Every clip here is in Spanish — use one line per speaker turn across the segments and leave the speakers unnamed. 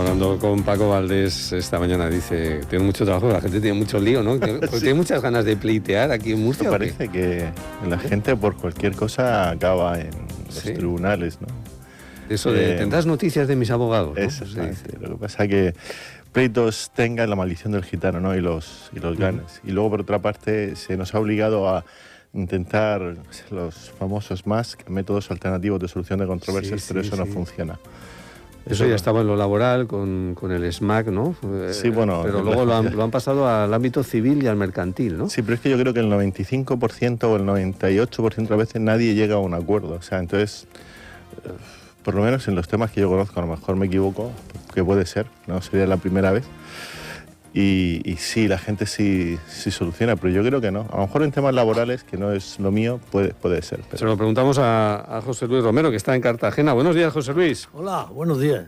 Hablando con Paco Valdés esta mañana, dice, tiene mucho trabajo, la gente tiene mucho lío, ¿no? Porque
Sí.
tiene muchas ganas de pleitear aquí en Murcia.
Parece que la gente por cualquier cosa acaba en los
Sí.
tribunales, ¿no?
Eso de, tendrás noticias de mis abogados, ¿no?
Exactamente. Sí. Lo que pasa es que pleitos tengan la maldición del gitano, ¿no? Y los ganes. Y luego, por otra parte, se nos ha obligado a intentar los famosos MASC, métodos alternativos de solución de controversias, pero eso no funciona.
Eso ya estaba en lo laboral con el SMAC, ¿no?
Sí, bueno...
Pero luego lo han pasado al ámbito civil y al mercantil, ¿no?
Sí, pero es que yo creo que el 95% o el 98% de veces nadie llega a un acuerdo. O sea, entonces, por lo menos en los temas que yo conozco, a lo mejor me equivoco, que puede ser, no sería la primera vez. Y sí, la gente sí soluciona, pero yo creo que no. A lo mejor en temas laborales, que no es lo mío, puede ser. Pero...
Se lo preguntamos a José Luis Romero, que está en Cartagena. Buenos días, José Luis.
Hola, buenos días.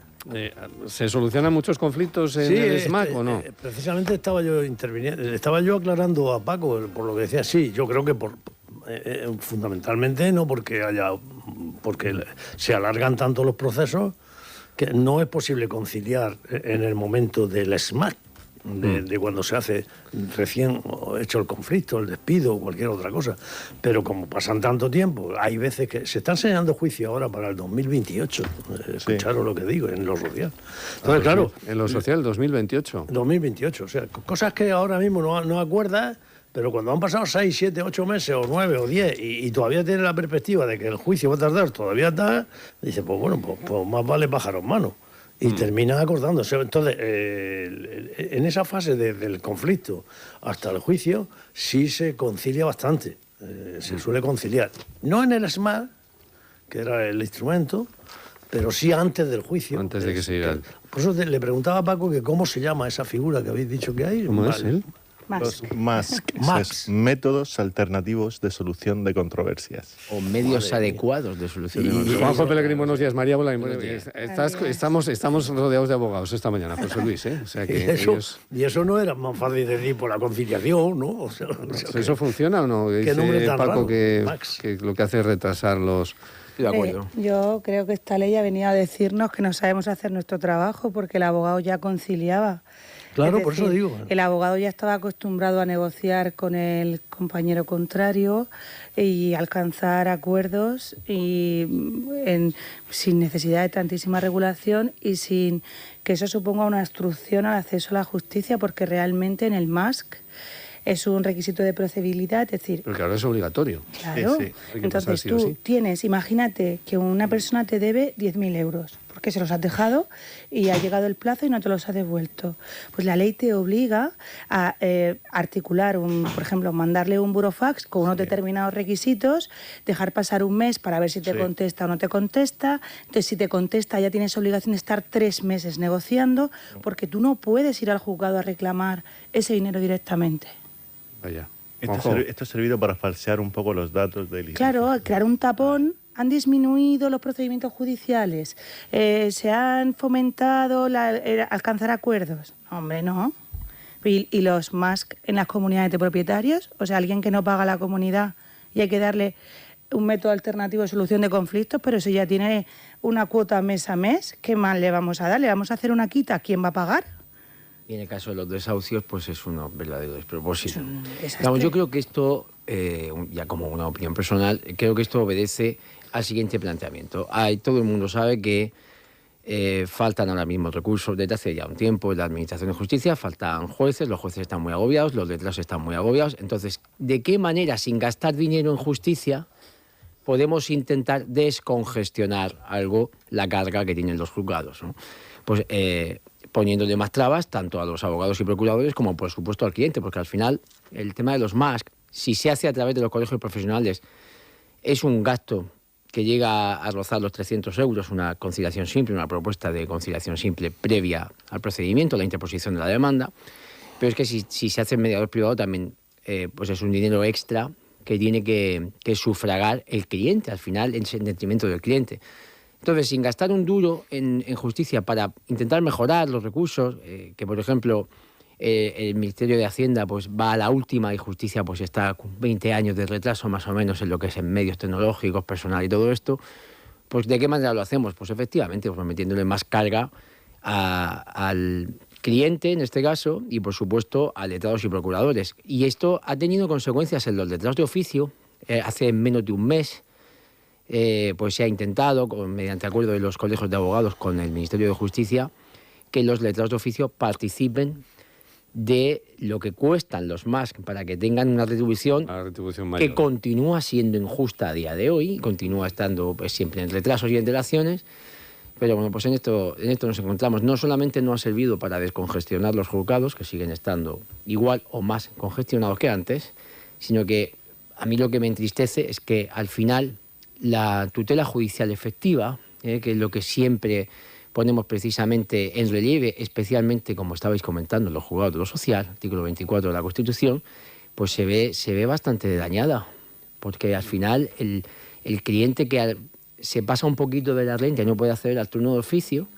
¿Se solucionan muchos conflictos en el SMAC o no?
Precisamente estaba yo interviniendo, estaba yo aclarando a Paco por lo que decía. Sí, yo creo que fundamentalmente no porque se alargan tanto los procesos que no es posible conciliar en el momento del SMAC. De cuando se hace recién hecho el conflicto, el despido o cualquier otra cosa. Pero como pasan tanto tiempo, hay veces que se están enseñando juicios ahora para el 2028. Escucharon lo que digo, en lo social. Entonces, claro...
En lo social, 2028.
2028, o sea, cosas que ahora mismo no acuerdas, pero cuando han pasado 6, 7, 8 meses, o 9, o 10, y todavía tienes la perspectiva de que el juicio va a tardar, todavía está, dices, pues bueno, pues más vale pájaro en mano. Y terminan acordándose. Entonces, en esa fase del conflicto hasta el juicio, sí se concilia bastante. Se suele conciliar. No en el SMAC, que era el instrumento, pero sí antes del juicio.
Antes de que se diera.
Por eso le preguntaba a Paco que cómo se llama esa figura que habéis dicho que hay.
¿Cómo es él?
Los MASC, métodos alternativos de solución de controversias.
O medios adecuados de solución de controversias.
Juanjo Pellegrín, buenos días. María Bola, estamos rodeados de abogados esta mañana, José Luis, ¿eh? O sea que
y eso no era más fácil de decir por la conciliación, ¿no? O sea,
¿eso funciona o no?
¿Qué nombre tan
Paco
raro?
que lo que hace es retrasar los...
Estoy de acuerdo.
Yo creo que esta ley ha venido a decirnos que no sabemos hacer nuestro trabajo porque el abogado ya conciliaba.
Claro,
Es
por eso
decir,
digo.
El abogado ya estaba acostumbrado a negociar con el compañero contrario y alcanzar acuerdos sin necesidad de tantísima regulación y sin que eso suponga una obstrucción al acceso a la justicia, porque realmente en el MASC es un requisito de procedibilidad, es decir...
Pero claro, es obligatorio.
Claro.
Sí.
Entonces tú tienes, imagínate que una persona te debe 10.000 euros, porque se los has dejado y ha llegado el plazo y no te los ha devuelto. Pues la ley te obliga a articular, por ejemplo, mandarle un burofax con unos determinados requisitos, dejar pasar un mes para ver si te contesta o no te contesta. Entonces, si te contesta, ya tienes obligación de estar 3 meses negociando, porque tú no puedes ir al juzgado a reclamar ese dinero directamente.
Vaya.
Esto ha servido para falsear un poco los datos del...
Claro, al crear un tapón han disminuido los procedimientos judiciales, se han fomentado alcanzar acuerdos. Hombre, no. ¿Y los MASC en las comunidades de propietarios? O sea, alguien que no paga a la comunidad y hay que darle un método alternativo de solución de conflictos, pero eso ya tiene una cuota mes a mes. ¿Qué más le vamos a dar? ¿Le vamos a hacer una quita? ¿Quién va a pagar?
Y en el caso de los desahucios, pues es un verdadero despropósito.
Vamos,
yo creo que esto, ya como una opinión personal, creo que esto obedece al siguiente planteamiento. Todo el mundo sabe que faltan ahora mismo recursos desde hace ya un tiempo en la Administración de Justicia, faltan jueces, los jueces están muy agobiados, los letrados están muy agobiados. Entonces, ¿de qué manera, sin gastar dinero en justicia, podemos intentar descongestionar algo la carga que tienen los juzgados, ¿no? Pues poniéndole más trabas tanto a los abogados y procuradores como, por supuesto, al cliente, porque al final el tema de los MASC, si se hace a través de los colegios profesionales, es un gasto que llega a rozar los 300 euros, una conciliación simple, una propuesta de conciliación simple previa al procedimiento, la interposición de la demanda, pero es que si se hace en mediador privado también pues es un dinero extra que tiene que sufragar el cliente, al final, en detrimento del cliente. Entonces, sin gastar un duro en justicia para intentar mejorar los recursos, que por ejemplo el Ministerio de Hacienda pues va a la última y Justicia pues está con 20 años de retraso más o menos en lo que es en medios tecnológicos, personal y todo esto, pues ¿de qué manera lo hacemos? Pues efectivamente, pues metiéndole más carga al cliente, en este caso, y por supuesto a letrados y procuradores. Y esto ha tenido consecuencias en los letrados de oficio. Hace menos de un mes pues se ha intentado, mediante acuerdo de los colegios de abogados con el Ministerio de Justicia, que los letrados de oficio participen de lo que cuestan los MASC para que tengan una retribución que continúa siendo injusta a día de hoy, continúa estando pues, siempre en retrasos y en dilaciones. Pero bueno, pues en esto nos encontramos. No solamente no ha servido para descongestionar los juzgados, que siguen estando igual o más congestionados que antes, sino que a mí lo que me entristece es que al final la tutela judicial efectiva, que es lo que siempre ponemos precisamente en relieve, especialmente como estabais comentando en los juzgados de lo social, artículo 24 de la Constitución, pues se ve bastante dañada, porque al final el cliente que se pasa un poquito de la renta y no puede acceder al turno de oficio,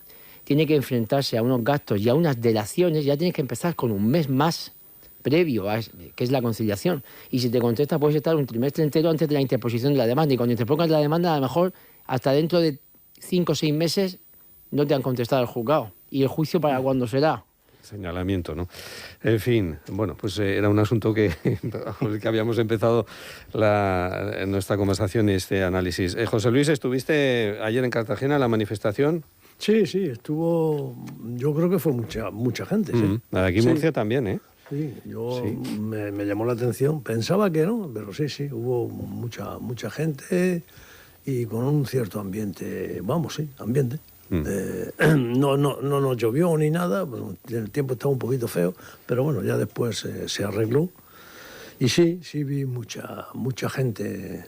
tiene que enfrentarse a unos gastos y a unas delaciones, ya tienes que empezar con un mes más previo, que es la conciliación. Y si te contesta, puedes estar un trimestre entero antes de la interposición de la demanda. Y cuando interpongas la demanda, a lo mejor hasta dentro de 5 o 6 meses no te han contestado al juzgado. ¿Y el juicio para cuándo será?
Señalamiento, ¿no? En fin, bueno, pues era un asunto que habíamos empezado nuestra conversación y este análisis. José Luis, ¿estuviste ayer en Cartagena en la manifestación?
Sí, estuvo, yo creo que fue mucha gente. Sí.
Aquí en Murcia también, ¿eh?
Sí, me llamó la atención. Pensaba que no, pero sí, hubo mucha gente y con un cierto ambiente, ambiente. No nos llovió ni nada, bueno, el tiempo estaba un poquito feo, pero bueno, ya después se arregló. Y sí vi mucha gente,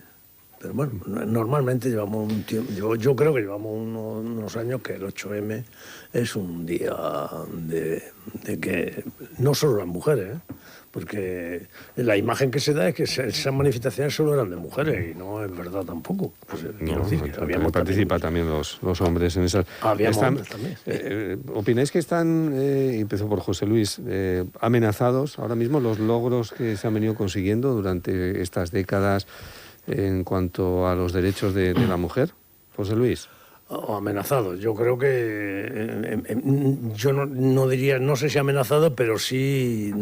pero bueno, normalmente llevamos un tiempo, yo creo que llevamos unos años que el 8M es un día de que no solo las mujeres, porque la imagen que se da es que esas manifestaciones solo eran de mujeres y no es verdad tampoco. Pues,
no, participan también los hombres en esas.
Había hombres también.
¿Opináis que están, empezó por José Luis, amenazados ahora mismo los logros que se han venido consiguiendo durante estas décadas en cuanto a los derechos de la mujer? José Luis.
O amenazados. Yo creo que yo no diría, no sé si amenazados, pero sí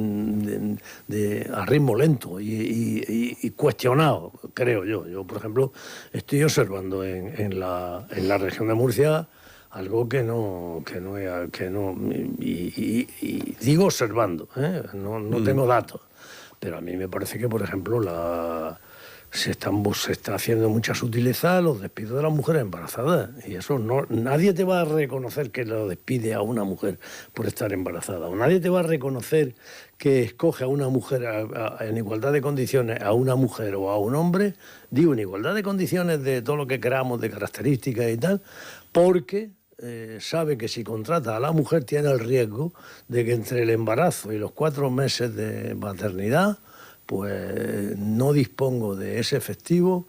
a ritmo lento y cuestionado, creo yo. Yo, por ejemplo, estoy observando en la región de Murcia algo que no y digo observando, no tengo datos, pero a mí me parece que, por ejemplo, se está haciendo mucha sutileza los despidos de las mujeres embarazadas, y eso nadie te va a reconocer que lo despide a una mujer por estar embarazada, o nadie te va a reconocer que escoge a una mujer en igualdad de condiciones, a una mujer o a un hombre, digo en igualdad de condiciones de todo lo que queramos, de características y tal, porque sabe que si contrata a la mujer tiene el riesgo de que entre el embarazo y los 4 meses de maternidad pues no dispongo de ese efectivo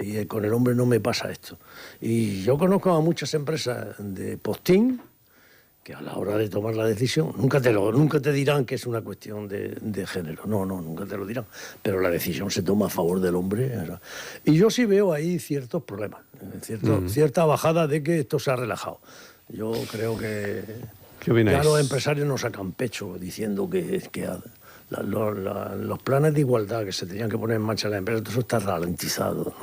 y con el hombre no me pasa esto. Y yo conozco a muchas empresas de postín que a la hora de tomar la decisión nunca te dirán que es una cuestión de género, no, nunca te lo dirán, pero la decisión se toma a favor del hombre. Y yo sí veo ahí ciertos problemas, cierta bajada de que esto se ha relajado. Yo creo que ya los empresarios no sacan pecho diciendo que los planes de igualdad que se tenían que poner en marcha en las empresas, todo eso está ralentizado,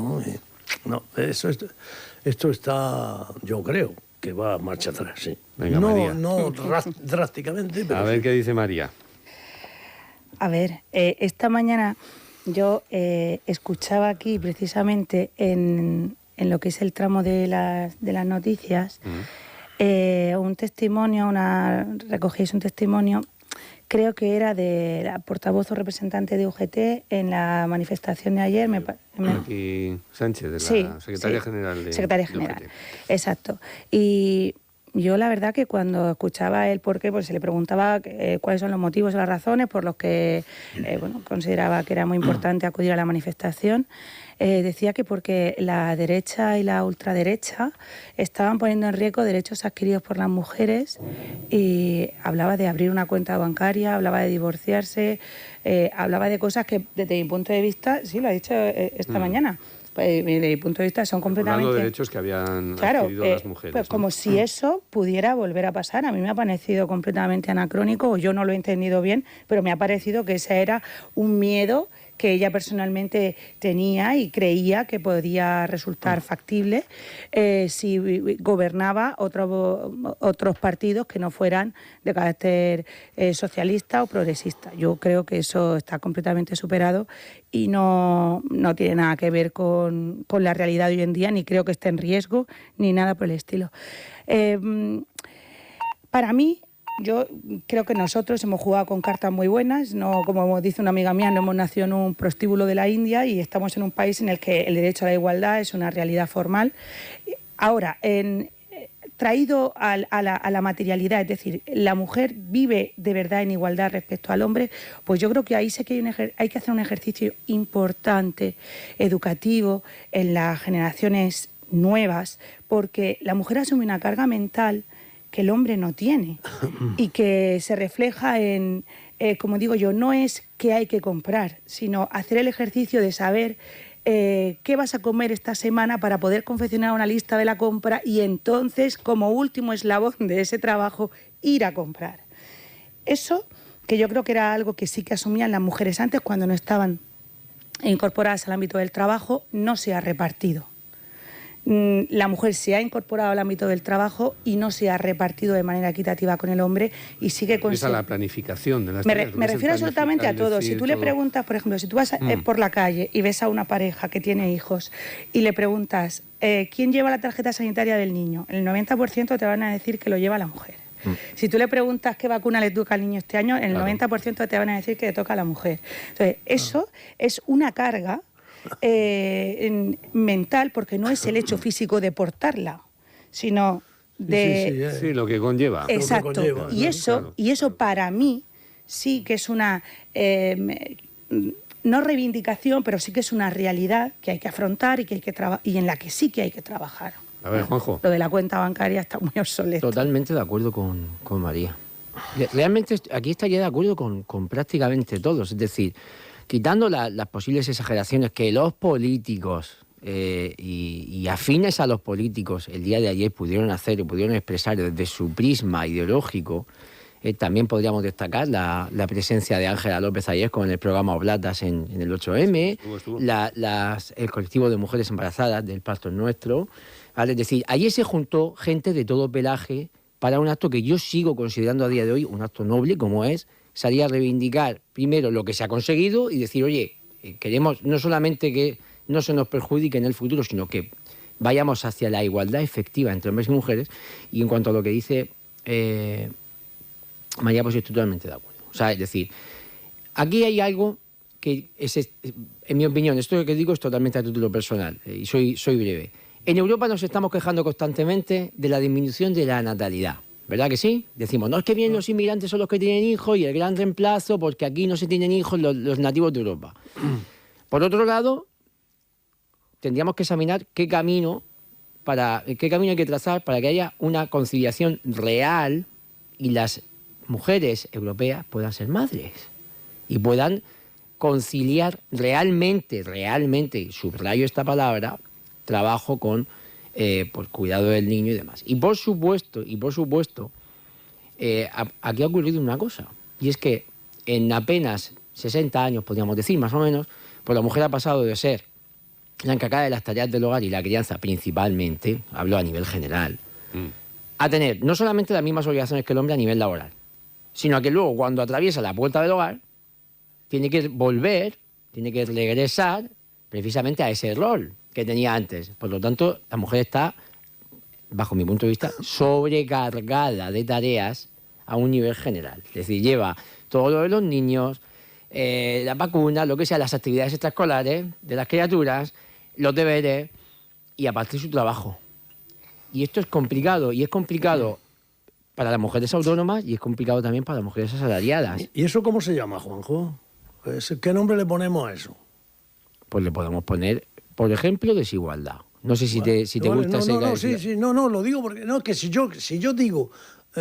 ¿no? Esto está, yo creo que va a marcha atrás, sí.
Venga, María.
No drásticamente, pero...
A ver qué dice María.
A ver, esta mañana yo escuchaba aquí precisamente en lo que es el tramo de las noticias un testimonio, recogéis un testimonio, creo que era de la portavoz o representante de UGT en la manifestación de ayer.
Aquí Sánchez, de la Secretaría General de
Secretaría General, exacto. Y yo la verdad que cuando escuchaba el porqué, pues se le preguntaba cuáles son los motivos o las razones por los que consideraba que era muy importante acudir a la manifestación. Decía que porque la derecha y la ultraderecha estaban poniendo en riesgo derechos adquiridos por las mujeres, y hablaba de abrir una cuenta bancaria, hablaba de divorciarse, hablaba de cosas que desde mi punto de vista, sí, lo ha dicho esta mañana, desde mi punto de vista, son completamente...
Hablando de derechos que habían
Claro,
adquirido las mujeres.
pues
¿no?
como si eso pudiera volver a pasar. A mí me ha parecido completamente anacrónico, o yo no lo he entendido bien, pero me ha parecido que ese era un miedo que ella personalmente tenía y creía que podía resultar factible si gobernaba otros partidos que no fueran de carácter socialista o progresista. Yo creo que eso está completamente superado y no tiene nada que ver con la realidad de hoy en día, ni creo que esté en riesgo, ni nada por el estilo. Para mí, yo creo que nosotros hemos jugado con cartas muy buenas, no, como dice una amiga mía, no hemos nacido en un prostíbulo de la India y estamos en un país en el que el derecho a la igualdad es una realidad formal. Ahora, traído a la materialidad, es decir, la mujer vive de verdad en igualdad respecto al hombre, pues yo creo que ahí sí que hay que hacer un ejercicio importante, educativo, en las generaciones nuevas, porque la mujer asume una carga mental que el hombre no tiene y que se refleja en, como digo yo, no es qué hay que comprar, sino hacer el ejercicio de saber qué vas a comer esta semana para poder confeccionar una lista de la compra y entonces, como último eslabón de ese trabajo, ir a comprar. Eso, que yo creo que era algo que sí que asumían las mujeres antes cuando no estaban incorporadas al ámbito del trabajo, no se ha repartido. La mujer se ha incorporado al ámbito del trabajo y no se ha repartido de manera equitativa con el hombre y sigue con...
Esa la planificación de las
Me
tareas,
refiero absolutamente a todo. Si tú le preguntas, por ejemplo, si tú vas por la calle y ves a una pareja que tiene hijos y le preguntas ¿quién lleva la tarjeta sanitaria del niño? El 90% te van a decir que lo lleva la mujer. Si tú le preguntas qué vacuna le toca al niño este año, el 90% te van a decir que le toca a la mujer. Entonces, eso es una carga mental, porque no es el hecho físico de portarla, sino de...
Sí, lo que conlleva.
Exacto.
Lo que conlleva,
y eso para mí sí que es una... no reivindicación, pero sí que es una realidad que hay que afrontar y que hay que y en la que sí que hay que trabajar.
A ver, Juanjo.
Lo de la cuenta bancaria está muy obsoleto.
Totalmente de acuerdo con María. Realmente aquí estaría de acuerdo con prácticamente todos. Es decir, quitando las posibles exageraciones que los políticos y afines a los políticos el día de ayer pudieron hacer y pudieron expresar desde su prisma ideológico, también podríamos destacar la presencia de Ángela López ayer con el programa Oblatas en el 8M,
Estuvo.
el colectivo de mujeres embarazadas del Pacto Nuestro. ¿Vale? Es decir, ayer se juntó gente de todo pelaje para un acto que yo sigo considerando a día de hoy un acto noble, como es salir a reivindicar primero lo que se ha conseguido y decir, oye, queremos no solamente que no se nos perjudique en el futuro, sino que vayamos hacia la igualdad efectiva entre hombres y mujeres. Y en cuanto a lo que dice María, pues estoy totalmente de acuerdo. O sea, es decir, aquí hay algo que, en mi opinión, esto que digo es totalmente a título personal, y soy breve. En Europa nos estamos quejando constantemente de la disminución de la natalidad. ¿Verdad que sí? Decimos, no, es que bien los inmigrantes son los que tienen hijos y el gran reemplazo porque aquí no se tienen hijos los nativos de Europa. Por otro lado, tendríamos que examinar qué camino hay que trazar para que haya una conciliación real y las mujeres europeas puedan ser madres y puedan conciliar realmente, y subrayo esta palabra, trabajo con pues cuidado del niño y demás. Y por supuesto, aquí ha ocurrido una cosa, y es que en apenas 60 años, podríamos decir, más o menos, pues la mujer ha pasado de ser la encargada de las tareas del hogar y la crianza principalmente, hablo a nivel general, a tener no solamente las mismas obligaciones que el hombre a nivel laboral, sino que luego cuando atraviesa la puerta del hogar, tiene que regresar precisamente a ese rol que tenía antes. Por lo tanto, la mujer está, bajo mi punto de vista, sobrecargada de tareas a un nivel general. Es decir, lleva todo lo de los niños, las vacunas, lo que sea, las actividades extraescolares de las criaturas, los deberes y aparte su trabajo. Y esto es complicado, y es complicado para las mujeres autónomas y es complicado también para las mujeres asalariadas.
¿Y eso cómo se llama, Juanjo? ¿Qué nombre le ponemos a eso?
Pues le podemos poner, por ejemplo, desigualdad. No sé si te
Vale,
gusta ese...
lo digo porque no, que si yo digo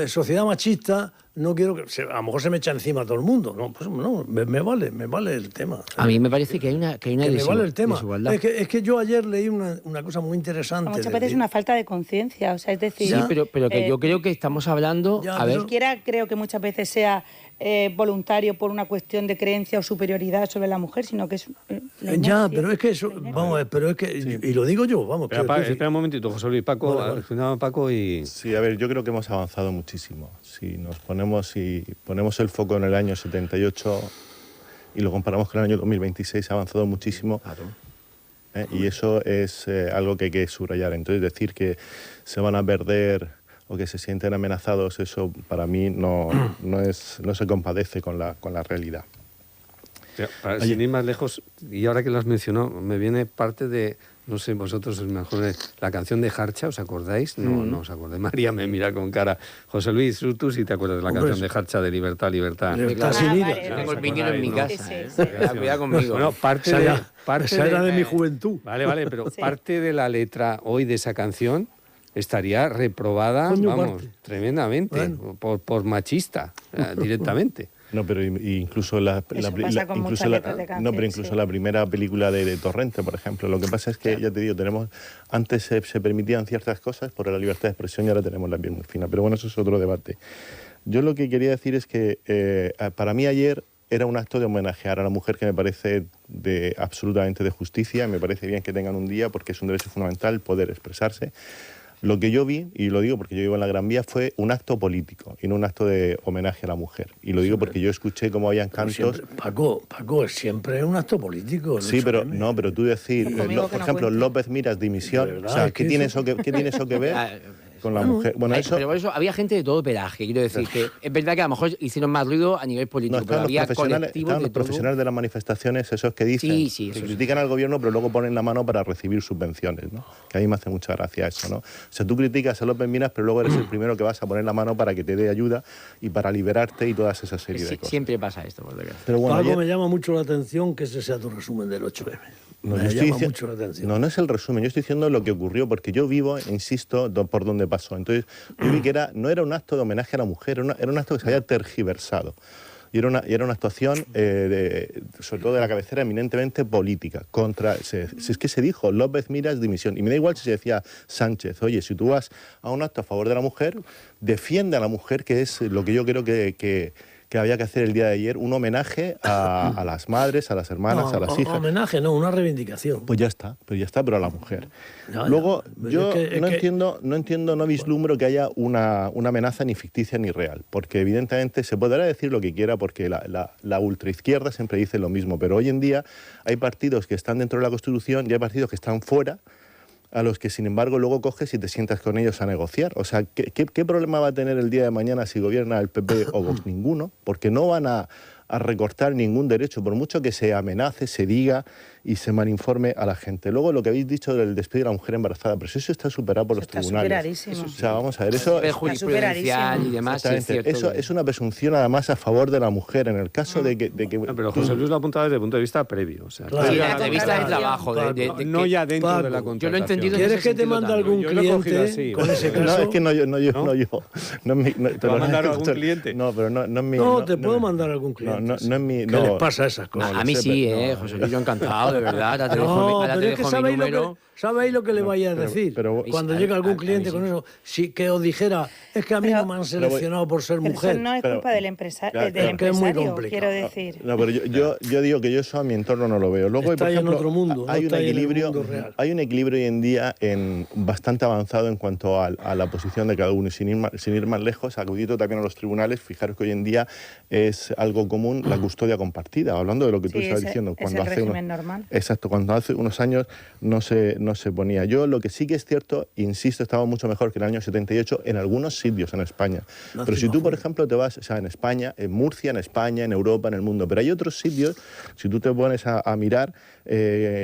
sociedad machista, no quiero que... a lo mejor se me echa encima todo el mundo. No, pues no, me vale el tema.
A mí me parece que hay una
me vale el tema.
desigualdad.
Es que yo ayer leí una cosa muy interesante.
Muchas veces es una falta de conciencia, o sea, es decir...
Sí, pero que yo creo que estamos hablando...
Ya,
a ver,
Ni siquiera creo que muchas veces sea voluntario por una cuestión de creencia o superioridad sobre la mujer, sino que es... la
Ya,
inercia.
pero es que eso... Vamos a ver, pero es que... Y lo digo yo, vamos.
Espera un momentito, José Luis. Paco,
Vale.
Paco y...
Sí, a ver, yo creo que hemos avanzado muchísimo. Si ponemos el foco en el año 78 y lo comparamos con el año 2026, ha avanzado muchísimo.
claro.
Y eso es algo que hay que subrayar. Entonces, decir que se van a perder o que se sienten amenazados, eso para mí no se compadece con la realidad.
Sin ir más lejos, y ahora que lo has mencionado, me viene parte de, no sé, vosotros es mejor, la canción de Jarcha, ¿os acordáis? No os acordáis. María me mira con cara. José Luis, tú sí te acuerdas de la
Hombre,
canción de Jarcha de Libertad, Libertad.
Libertad
Ah,
sin ira.
vale.
Yo tengo el vinilo en mi
acordáis,
casa.
¿no? Sí, sí.
Cuidado conmigo.
Bueno, parte
Esa era de mi juventud.
Vale, pero
Sí.
parte de la letra hoy de esa canción estaría reprobada,
Coño,
vamos,
parte.
tremendamente,
Bueno.
por machista, directamente.
No, pero incluso la
Eso
pri-
pasa
la-
con
incluso
muchas
la-
letras de
no,
canciones,
pero incluso
sí.
la primera película de Torrente, por ejemplo. Lo que pasa es que, ya te digo, antes se permitían ciertas cosas por la libertad de expresión y ahora tenemos la piel muy fina. Pero bueno, eso es otro debate. Yo lo que quería decir es que para mí ayer era un acto de homenajear a la mujer que me parece absolutamente de justicia. Me parece bien que tengan un día porque es un derecho fundamental poder expresarse. Lo que yo vi, y lo digo porque yo vivo en la Gran Vía, fue un acto político y no un acto de homenaje a la mujer. Y lo digo porque yo escuché cómo habían
Pero
cantos...
siempre, Paco, siempre es un acto político. el
Sí, pero
8M.
no, pero tú decir,
Pero conmigo
por
que no
ejemplo,
cuente.
López Miras dimisión,
De verdad,
o sea,
es que
¿qué tiene
eso-
eso que ver
Ah,
con la mujer? Bueno,
Ay,
eso
pero por eso había gente de todo pelaje, quiero decir que es verdad que a lo mejor hicieron más ruido a nivel político,
no
pero
estaban
había
los
colectivos de todo.
profesionales de las manifestaciones, esos que dicen
Sí, sí,
que
eso
critican al gobierno, pero luego ponen la mano para recibir subvenciones, ¿no? Que a mí me hace mucha gracia eso, ¿no? O sea, tú criticas a López Miras, pero luego eres el primero que vas a poner la mano para que te dé ayuda y para liberarte y todas esas serie de cosas.
Siempre pasa esto, por desgracia.
Pero bueno,
Paco,
ayer-
me llama mucho la atención que ese sea tu resumen del 8M.
No,
me
yo estoy
llama
dici-
mucho la atención.
No es el resumen, yo estoy diciendo lo que ocurrió, porque yo vivo, insisto, por donde pasó. Entonces, yo vi que no era un acto de homenaje a la mujer, era un acto que se había tergiversado. Y era una actuación, sobre todo de la cabecera, eminentemente política. Si es que se dijo, López Miras dimisión. Y me da igual si se decía Sánchez, oye, si tú vas a un acto a favor de la mujer, defiende a la mujer, que es lo que yo creo que había que hacer el día de ayer, un homenaje a las madres, a las hermanas, a las hijas.
Homenaje, no, una reivindicación.
Pues ya está, pero a la mujer.
Ya,
Luego,
ya.
yo
Es que-
no vislumbro que haya una amenaza ni ficticia ni real, porque evidentemente se podrá decir lo que quiera, porque la ultraizquierda siempre dice lo mismo, pero hoy en día hay partidos que están dentro de la Constitución y hay partidos que están fuera, a los que, sin embargo, luego coges y te sientas con ellos a negociar. O sea, ¿qué problema va a tener el día de mañana si gobierna el PP o Vox? Ninguno, porque no van a recortar ningún derecho, por mucho que se amenace, se diga y se malinforme a la gente. Luego, lo que habéis dicho del despido de la mujer embarazada, pero eso está superado por los
Está
tribunales.
superadísimo.
O sea, vamos a ver, eso...
Pero jurisprudencial y demás, sí es
Exactamente.
cierto.
Eso es una presunción además a favor de la mujer en el caso de que
No, pero José Luis lo apuntaba desde el punto de vista previo. O sea,
Claro.
Sí,
previo a
la
la
entrevista de
contratación.
trabajo.
No ya dentro
Paco,
de la
yo lo he
contratación.
entendido
¿Quieres que te
sentido
mande
también.
algún
Yo lo he cogido
cliente
así,
con ese
No,
caso?
es que no yo.
¿Te va a mandar algún cliente?
No, pero no es mi...
No, te puedo mandar algún cliente.
No es mi...
¿Qué
no.
les pasa esas cosas?
A mí
sé,
sí,
pero- no,
José Luis, yo encantado, de verdad. Ahora te
No,
dejo,
pero es que
mi
sabéis
número.
sabéis lo que le vaya a decir.
pero-
Cuando
a-
llega algún
a mí
cliente
sí.
con eso, si que os dijera, es que a mí
Pero-
no me han seleccionado por ser
Pero
mujer.
eso no es
Pero-
culpa del,
claro,
del
es
que es muy
empresario,
complicado.
quiero decir.
No, pero yo digo que yo eso a mi entorno no lo veo. Luego, por
Estáis en
ejemplo,
otro mundo, no
hay un
estáis en el
equilibrio,
mundo real.
hay un equilibrio hoy en día bastante avanzado en cuanto a la posición de cada uno. Y sin ir más lejos, acudito también a los tribunales, fijaros que hoy en día es algo común la custodia compartida, hablando de lo que tú
Sí,
estabas
es
diciendo.
el régimen normal.
Exacto, cuando hace unos años no se ponía. Yo lo que sí que es cierto, insisto, estaba mucho mejor que en el año 78 en algunos sitios en España.
No
Pero
te
si tú, por
imaginas.
ejemplo, te vas, o sea, en España, en Murcia, en España, en Europa, en el mundo, pero hay otros sitios, si tú te pones a mirar,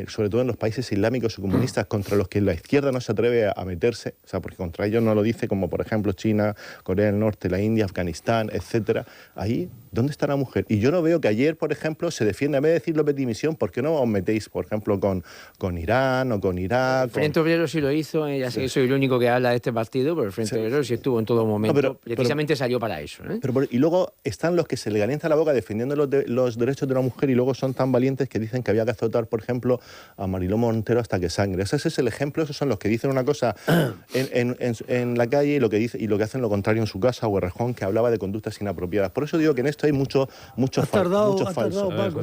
sobre todo en los países islámicos o comunistas, contra los que la izquierda no se atreve a meterse, o sea, porque contra ellos no lo dice, como por ejemplo China, Corea del Norte, la India, Afganistán, etcétera. Ahí, ¿dónde está la mujer? Y yo no veo que ayer, por ejemplo, se defiende, en vez de decir López dimisión, ¿por qué no os metéis metéis, por ejemplo, con Irán o con Irak.
El Frente Obrero sí lo hizo, ya sé que soy el único que habla de este partido, pero el Frente Obrero sí estuvo en todo momento, precisamente salió para eso.
Y luego están los que se le calienta la boca defendiendo los derechos de la mujer y luego son tan valientes que dicen que había que azotar, por ejemplo, a Mariló Montero hasta que sangre. Ese es el ejemplo, esos son los que dicen una cosa en la calle y lo que hacen lo contrario en su casa, o Errejón, que hablaba de conductas inapropiadas. Por eso digo que en esto hay mucho falso.
Paco,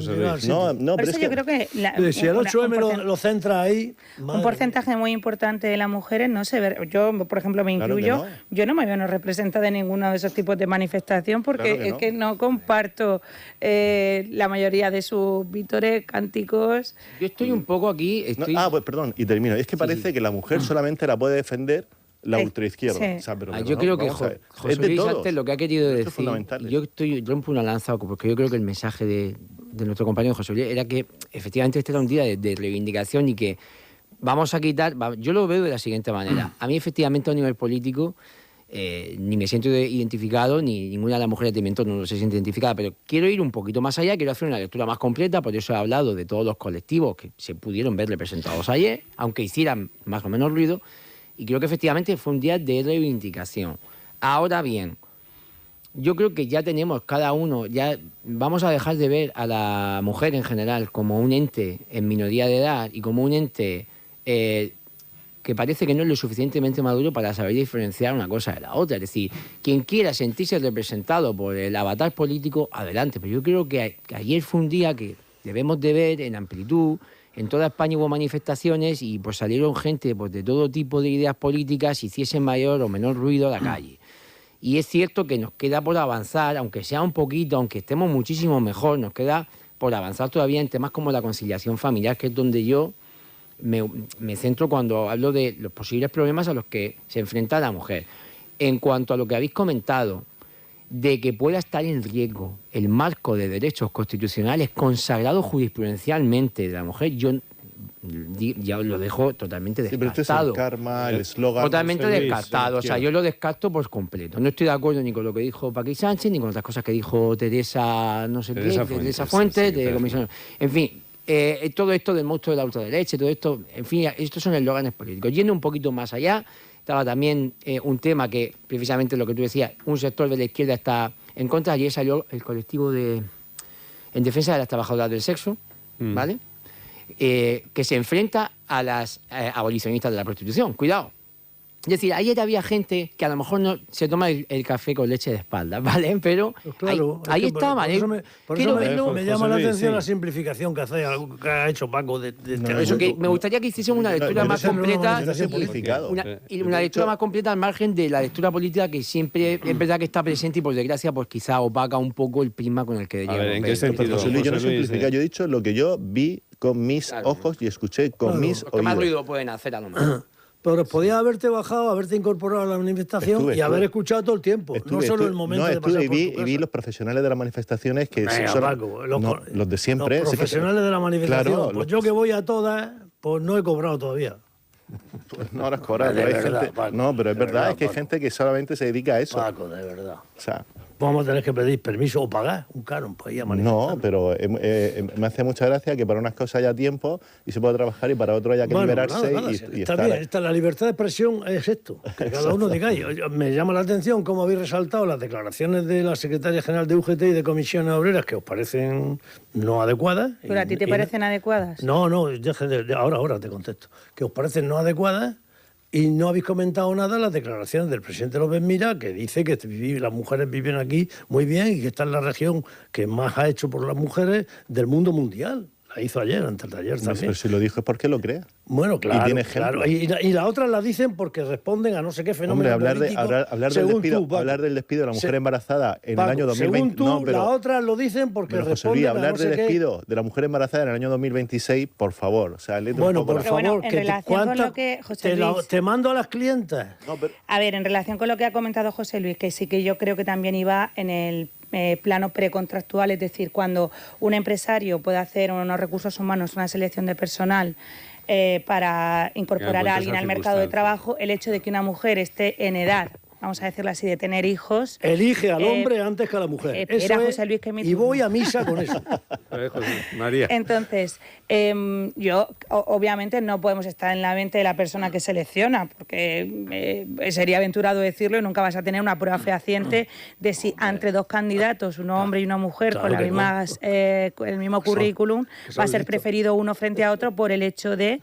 No,
por
pero
eso
es
yo
que...
creo que
si el 8M lo centra ahí...
Un porcentaje muy importante de las mujeres no se ve. Yo, por ejemplo, me incluyo. Yo no me veo representada en ninguno de esos tipos de manifestación porque es que no comparto la mayoría de sus vítores, cánticos.
Yo estoy un poco aquí...
pues perdón, y termino. Es que parece que la mujer solamente la puede defender la ultraizquierda.
Sí.
O sea, pero
yo creo que José Luis antes lo que ha querido decir, yo rompo una lanza, porque yo creo que el mensaje de nuestro compañero José Luis era que efectivamente este era un día de reivindicación y que vamos a quitar, yo lo veo de la siguiente manera. A mí efectivamente a nivel político ni me siento identificado, ni ninguna de las mujeres de mi entorno no se siente identificada, pero quiero ir un poquito más allá, quiero hacer una lectura más completa, por eso he hablado de todos los colectivos que se pudieron ver representados ayer, aunque hicieran más o menos ruido, y creo que efectivamente fue un día de reivindicación. Ahora bien, yo creo que ya tenemos cada uno, ya vamos a dejar de ver a la mujer en general como un ente en minoría de edad y como un ente que parece que no es lo suficientemente maduro para saber diferenciar una cosa de la otra. Es decir, quien quiera sentirse representado por el avatar político, adelante. Pero yo creo que ayer fue un día que debemos de ver en amplitud. En toda España hubo manifestaciones y pues salieron gente pues, de todo tipo de ideas políticas, hiciesen mayor o menor ruido a la calle. Y es cierto que nos queda por avanzar, aunque sea un poquito, aunque estemos muchísimo mejor, nos queda por avanzar todavía en temas como la conciliación familiar, que es donde yo me centro cuando hablo de los posibles problemas a los que se enfrenta la mujer. En cuanto a lo que habéis comentado, de que pueda estar en riesgo el marco de derechos constitucionales consagrado jurisprudencialmente de la mujer, yo ya lo dejo totalmente descartado.
Pero este es el karma, el eslogan...
Totalmente descartado, o sea, yo lo descarto por completo. No estoy de acuerdo ni con lo que dijo Paqui Sánchez, ni con otras cosas que dijo Teresa, no sé qué, Teresa Fuentes, de Comisión... En fin, todo esto del monstruo de la ultraderecha, todo esto, en fin, estos son eslóganes políticos. Yendo un poquito más allá, estaba también un tema que, precisamente lo que tú decías, un sector de la izquierda está en contra. Ayer salió el colectivo en defensa de las trabajadoras del sexo, ¿vale? Que se enfrenta a las abolicionistas de la prostitución. Cuidado. Es decir, ayer había gente que a lo mejor no se toma el café con leche de espaldas, ¿vale? Pero pues claro, ahí estaba.
Por eso me llama la atención la simplificación que ha hecho Paco de
eso que me gustaría que hiciésemos una lectura más completa una lectura más completa al margen de la lectura política que siempre es verdad que está presente y por desgracia pues quizá opaca un poco el prisma con el que deberíamos ver.
¿En qué sentido?
José Luis, yo no simplifico, yo he dicho lo que yo vi con mis ojos y escuché con mis oídos.
¿Qué más ruido pueden hacer a lo mejor?
Pero podías haberte bajado, haberte incorporado a la manifestación y haber escuchado todo el tiempo, no solo el momento de pasar por tu casa.
Y vi los profesionales de las manifestaciones que son
Paco,
los de siempre.
Los profesionales de la manifestación.
Claro,
pues yo que voy a todas, pues no he cobrado todavía.
Pues no habrás cobrado. No, pero es verdad, es que hay gente que solamente se dedica a eso.
Paco, de verdad.
O sea,
vamos a tener que pedir permiso o pagar un canon para ir a manifestar.
No, pero me hace mucha gracia que para unas cosas haya tiempo y se pueda trabajar y para otro haya que liberarse y
está
estar...
bien, la libertad de expresión es esto, que cada uno diga. Me llama la atención cómo habéis resaltado las declaraciones de la secretaria general de UGT y de Comisiones Obreras que os parecen no adecuadas.
¿Pero a ti te parecen adecuadas?
No, ahora te contesto. Que os parecen no adecuadas. Y no habéis comentado nada las declaraciones del presidente López Mira, que dice que las mujeres viven aquí muy bien y que esta es la región que más ha hecho por las mujeres del mundo mundial. La hizo ayer, antes de ayer también.
Pero si lo dijo es porque lo cree.
Bueno, claro.
Y tiene ejemplo.
Y las otras la dicen porque responden a no sé qué fenómeno político.
Hablar del despido de la mujer embarazada en el año 2020...
Según tú, las otras lo dicen porque responden a
hablar del despido de la mujer embarazada en el año 2026, por favor. O sea,
bueno, por favor,
en relación con lo que José Luis...
te mando a las clientas.
A ver, en relación con lo que ha comentado José Luis, que sí que yo creo que también iba en el plano precontractual, es decir, cuando un empresario puede hacer unos recursos humanos, una selección de personal para incorporar a alguien al mercado de trabajo, el hecho de que una mujer esté en edad vamos a decirlo así, de tener hijos.
Elige al hombre antes que a la mujer.
Espera,
Eso
José Luis, que
y voy a misa con eso.
A ver, María.
Entonces, obviamente no podemos estar en la mente de la persona que selecciona, porque sería aventurado decirlo y nunca vas a tener una prueba fehaciente de si entre dos candidatos, un hombre y una mujer,
Claro,
con las mismas, el mismo currículum, va a ser preferido uno frente a otro por el hecho de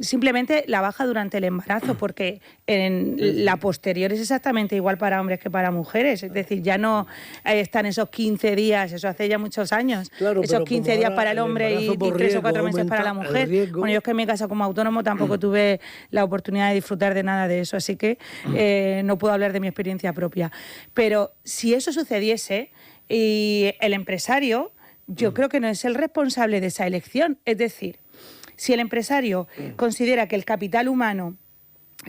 simplemente la baja durante el embarazo, porque en la posterior es exactamente igual para hombres que para mujeres. Es decir, ya no están esos 15 días, eso hace ya muchos años,
Claro,
esos 15 días para el hombre y 3 o 4 meses para la mujer. Bueno, yo es que en mi casa como autónomo tampoco tuve la oportunidad de disfrutar de nada de eso, así que no puedo hablar de mi experiencia propia. Pero si eso sucediese y el empresario, yo creo que no es el responsable de esa elección. Es decir, si el empresario considera que el capital humano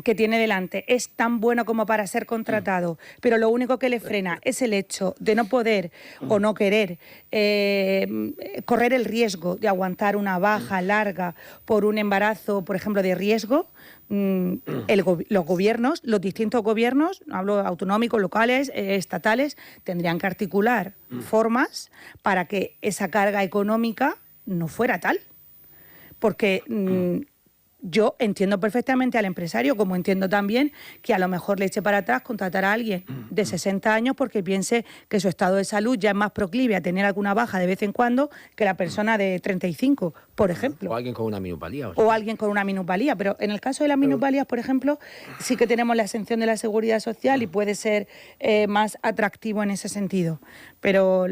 que tiene delante es tan bueno como para ser contratado, pero lo único que le frena es el hecho de no poder o no querer correr el riesgo de aguantar una baja larga por un embarazo, por ejemplo, de riesgo, los gobiernos, los distintos gobiernos, hablo autonómicos, locales, estatales, tendrían que articular formas para que esa carga económica no fuera tal. Porque yo entiendo perfectamente al empresario, como entiendo también que a lo mejor le eche para atrás contratar a alguien de 60 años porque piense que su estado de salud ya es más proclive a tener alguna baja de vez en cuando que la persona de 35, por ejemplo.
O alguien con una minusvalía.
O alguien con una minusvalía. Pero en el caso de las minusvalías, por ejemplo, sí que tenemos la exención de la seguridad social y puede ser más atractivo en ese sentido. Pero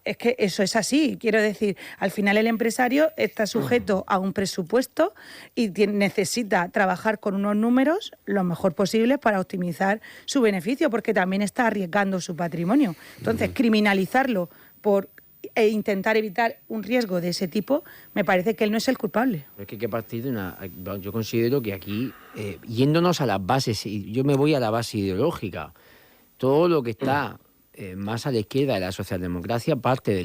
es que eso es así. Quiero decir, al final el empresario está sujeto a un presupuesto y necesita trabajar con unos números lo mejor posible para optimizar su beneficio, porque también está arriesgando su patrimonio. Entonces, criminalizarlo por intentar evitar un riesgo de ese tipo, me parece que él no es el culpable.
Es que hay que partir de una... Yo considero que aquí, yéndonos a las bases, y yo me voy a la base ideológica, todo lo que está más a la izquierda de la socialdemocracia parte de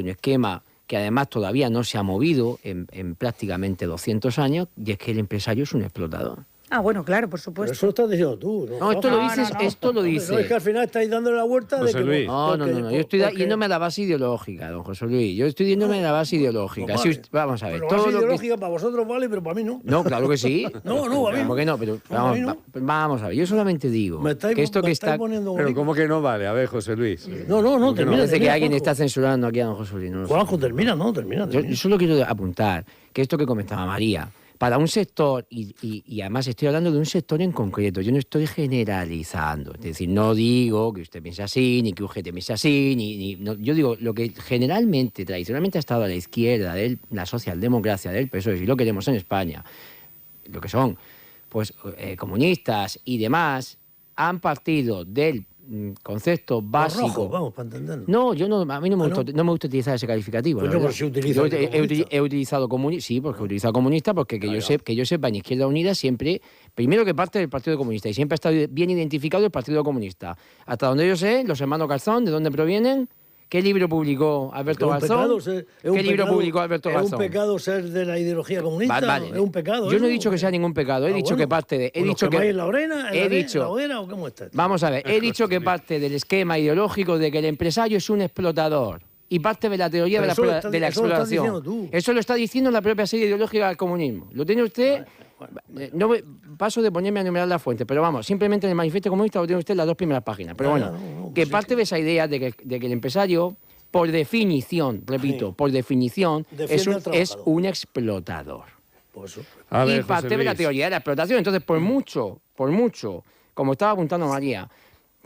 un esquema que además todavía no se ha movido en prácticamente 200 años, y es que el empresario es un explotador.
Ah, bueno, claro, por supuesto.
Pero eso lo estás diciendo tú, ¿no?
No, esto lo dices, esto lo dice.
No, es que al final estáis dándole la vuelta
José
de que...
Luis.
No, yo estoy yéndome a la base ideológica, don José Luis. Yo estoy yéndome a la base ideológica.
Pues vale.
Vamos a ver.
Pero
Todo
la base
lo que...
ideológica para vosotros vale, pero para mí no.
No, claro que sí.
No, a mí no.
¿Por qué no? Pero
No, a mí no.
vamos a ver. Yo solamente digo
Me estáis,
que esto
me
que
estáis
está...
poniendo
Pero
bonito.
¿cómo que no vale? A ver, José Luis.
No, termina.
Parece que
termina,
alguien
Juanjo.
está censurando aquí a don José Luis. No lo sé.
Juanjo, termina.
Yo solo quiero apuntar que esto que comentaba María, para un sector, y además estoy hablando de un sector en concreto, yo no estoy generalizando, es decir, no digo que usted piense así, ni que UGT piense así, no, yo digo lo que generalmente, tradicionalmente ha estado a la izquierda de la socialdemocracia, del PSOE, si lo queremos en España, lo que son pues comunistas y demás, han partido del concepto básico.
Rojo, vamos, para entenderlo.
No, a mí no me,
¿Ah,
gusta, no me gusta utilizar ese calificativo.
Pues
la
yo
verdad.
por si utilizo
Yo
el de comunista.
he utilizado comunista, sí, porque he utilizado comunista, porque que yo sepa, en Izquierda Unida siempre, primero que parte del Partido Comunista, y siempre ha estado bien identificado el Partido Comunista. Hasta donde yo sé, los hermanos Garzón, ¿de dónde provienen? ¿Qué libro publicó Alberto Garzón? ¿Qué libro publicó Alberto Garzón?
¿Es un pecado ser de la ideología comunista?
Vale.
¿Es un pecado?
Yo no he
eso?
dicho que sea ningún pecado, he dicho que parte de... He dicho que
¿En la orena? ¿La hoguera o cómo está?
Vamos a ver, he dicho que parte del esquema ideológico de que el empresario es un explotador y parte de la teoría de la
Pero eso lo estás
explotación.
diciendo tú.
Eso lo está diciendo la propia serie ideológica del comunismo. Lo tiene usted... No paso de ponerme a enumerar la fuente, pero vamos, simplemente en el Manifiesto Comunista lo tiene usted en las 2 primeras páginas. Pero bueno, que parte de esa idea de que el empresario, por definición, repito, por definición, es un explotador.
Pues eso.
A ver,
Y parte
José
de la
Luis.
teoría de la explotación. Entonces, por mucho, como estaba apuntando María,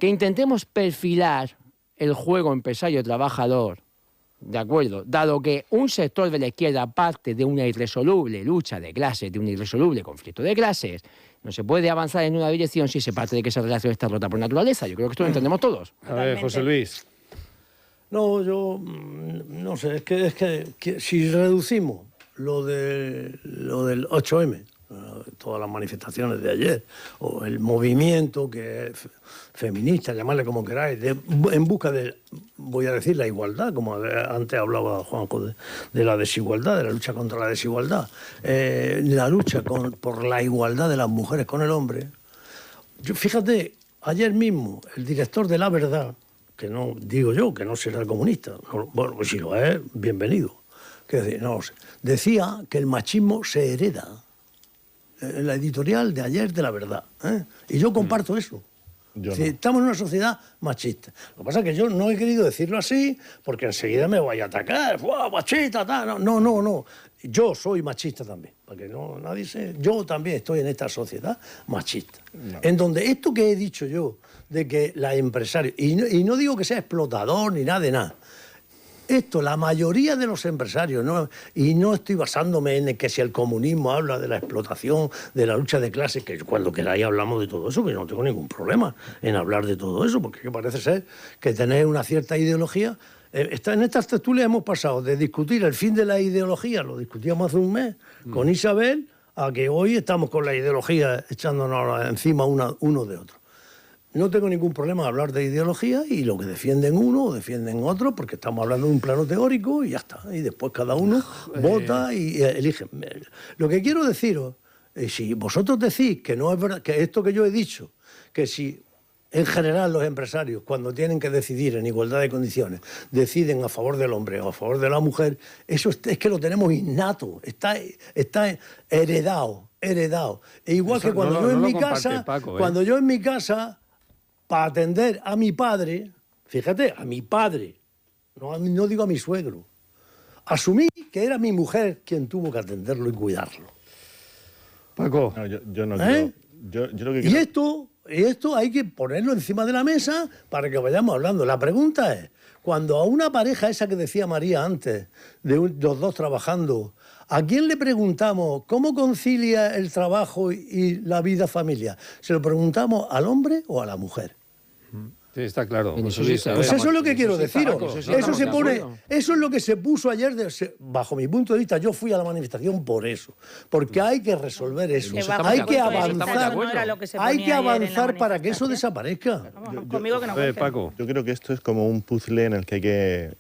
que intentemos perfilar el juego empresario-trabajador, ¿de acuerdo? Dado que un sector de la izquierda parte de una irresoluble lucha de clases, de un irresoluble conflicto de clases, no se puede avanzar en una dirección si se parte de que esa relación está rota por naturaleza. Yo creo que esto lo entendemos todos.
A ver, José Luis.
No, yo no sé, es que si reducimos lo del 8M, todas las manifestaciones de ayer, o el movimiento que es feminista, llamarle como queráis, en busca de, voy a decir, la igualdad, como antes hablaba Juanjo de la desigualdad, de la lucha contra la desigualdad, la lucha por la igualdad de las mujeres con el hombre, Fíjate, ayer mismo el director de La Verdad, que no digo yo, que no será comunista, bueno, pues si lo es, bienvenido, decía que el machismo se hereda. En la editorial de ayer de La Verdad. Y yo comparto eso. Estamos en una sociedad machista. Lo que pasa es que yo no he querido decirlo así porque enseguida me voy a atacar. ¡Wow, machista! Tal. No. Yo soy machista también. Para que nadie se... Yo también estoy en esta sociedad machista. No. En donde esto que he dicho yo, de que la empresaria... Y no digo que sea explotador ni nada de nada. Esto, la mayoría de los empresarios, ¿no? Y no estoy basándome en que si el comunismo habla de la explotación, de la lucha de clases, que cuando queráis hablamos de todo eso, que yo no tengo ningún problema en hablar de todo eso, porque parece ser que tener una cierta ideología... en estas tertulias hemos pasado de discutir el fin de la ideología, lo discutíamos hace un mes con Isabel, a que hoy estamos con la ideología echándonos encima uno de otro. No tengo ningún problema en hablar de ideología y lo que defienden uno o defienden otro, porque estamos hablando de un plano teórico y ya está. Y después cada uno vota y elige. Lo que quiero deciros, si vosotros decís que no es verdad, que esto que yo he dicho, que si en general los empresarios, cuando tienen que decidir en igualdad de condiciones, deciden a favor del hombre o a favor de la mujer, eso es que lo tenemos innato, está heredado. E igual eso que cuando yo en mi casa, cuando yo en mi casa, para atender a mi padre, fíjate, a mi padre, no digo a mi suegro, asumí que era mi mujer quien tuvo que atenderlo y cuidarlo.
Paco.
No, yo no creo. Yo lo que creo...
Y esto hay que ponerlo encima de la mesa para que vayamos hablando. La pregunta es, cuando a una pareja esa que decía María antes, de los dos trabajando, ¿a quién le preguntamos cómo concilia el trabajo y la vida familiar? ¿Se lo preguntamos al hombre o a la mujer?
Sí, está claro.
Pues eso es lo que quiero deciros. Eso es lo que se puso ayer, bajo mi punto de vista. Yo fui a la manifestación por eso. Porque hay que resolver eso. Hay que avanzar para que eso desaparezca.
Conmigo que no
Paco.
Yo creo que esto es como un puzzle en el que hay que,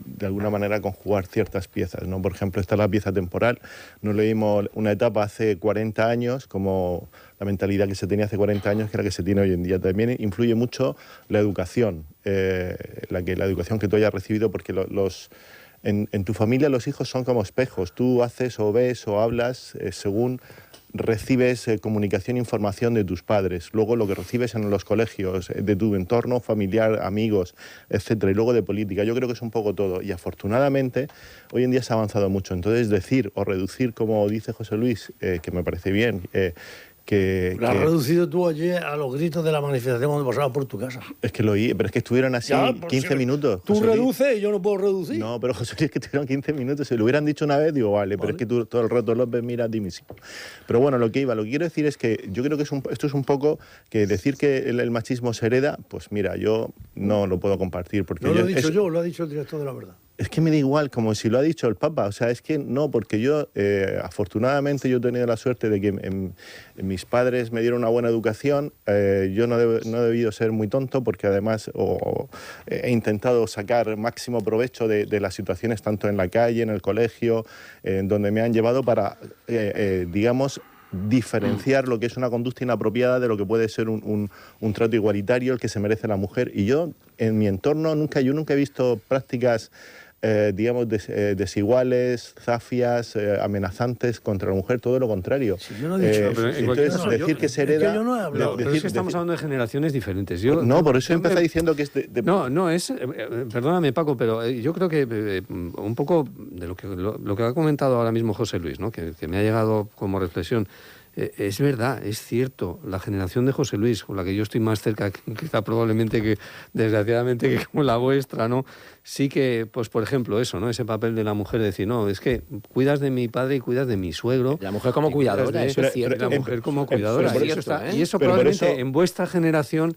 de alguna manera, conjugar ciertas piezas, ¿no? Por ejemplo, está la pieza temporal. Nos leímos una etapa hace 40 años, como la mentalidad que se tenía hace 40 años que la que se tiene hoy en día. También influye mucho la educación, la educación que tú hayas recibido, porque en tu familia los hijos son como espejos. Tú haces o ves o hablas según recibes comunicación e información de tus padres, luego lo que recibes en los colegios, de tu entorno familiar, amigos, etcétera, y luego de política. Yo creo que es un poco todo, y afortunadamente hoy en día se ha avanzado mucho. Entonces decir o reducir, como dice José Luis, que me parece bien,
lo has reducido tú ayer a los gritos de la manifestación cuando pasabas por tu casa.
Es que lo oí, pero es que estuvieron así 15 minutos.
Tú reduces y yo no puedo reducir.
No, pero José Luis, es que estuvieron 15 minutos. Si lo hubieran dicho una vez, digo, vale, pero es que tú todo el rato López mira a ti mismo. Pero bueno, lo que quiero decir es que yo creo que esto es un poco que decir que el machismo se hereda, pues mira, yo no lo puedo compartir. Porque
no lo he dicho yo, lo ha dicho el director de La Verdad.
Es que me da igual, como si lo ha dicho el Papa. O sea, es que no, porque yo, afortunadamente, yo he tenido la suerte de que mis padres me dieron una buena educación. Yo no he debido ser muy tonto, porque además he intentado sacar máximo provecho de las situaciones, tanto en la calle, en el colegio, donde me han llevado para, digamos, diferenciar lo que es una conducta inapropiada de lo que puede ser un trato igualitario, el que se merece la mujer. Y yo, en mi entorno, nunca he visto prácticas digamos, desiguales, zafias, amenazantes contra la mujer, todo lo contrario.
Sí, yo no he dicho
entonces, decir que se hereda...
Es que yo no he hablado.
Pero es que estamos hablando de generaciones diferentes.
No, por eso empecé diciendo que es
No, es... perdóname, Paco, pero yo creo que un poco de lo que ha comentado ahora mismo José Luis, ¿no? que me ha llegado como reflexión. Es verdad, es cierto, la generación de José Luis, con la que yo estoy más cerca, quizá probablemente que, desgraciadamente, que como la vuestra, ¿no? Sí que, pues por ejemplo, eso, ¿no? Ese papel de la mujer, decir, no, es que cuidas de mi padre y cuidas de mi suegro.
La mujer como cuidadora, eso es cierto.
La mujer como cuidadora. Y eso
pero
probablemente en vuestra generación...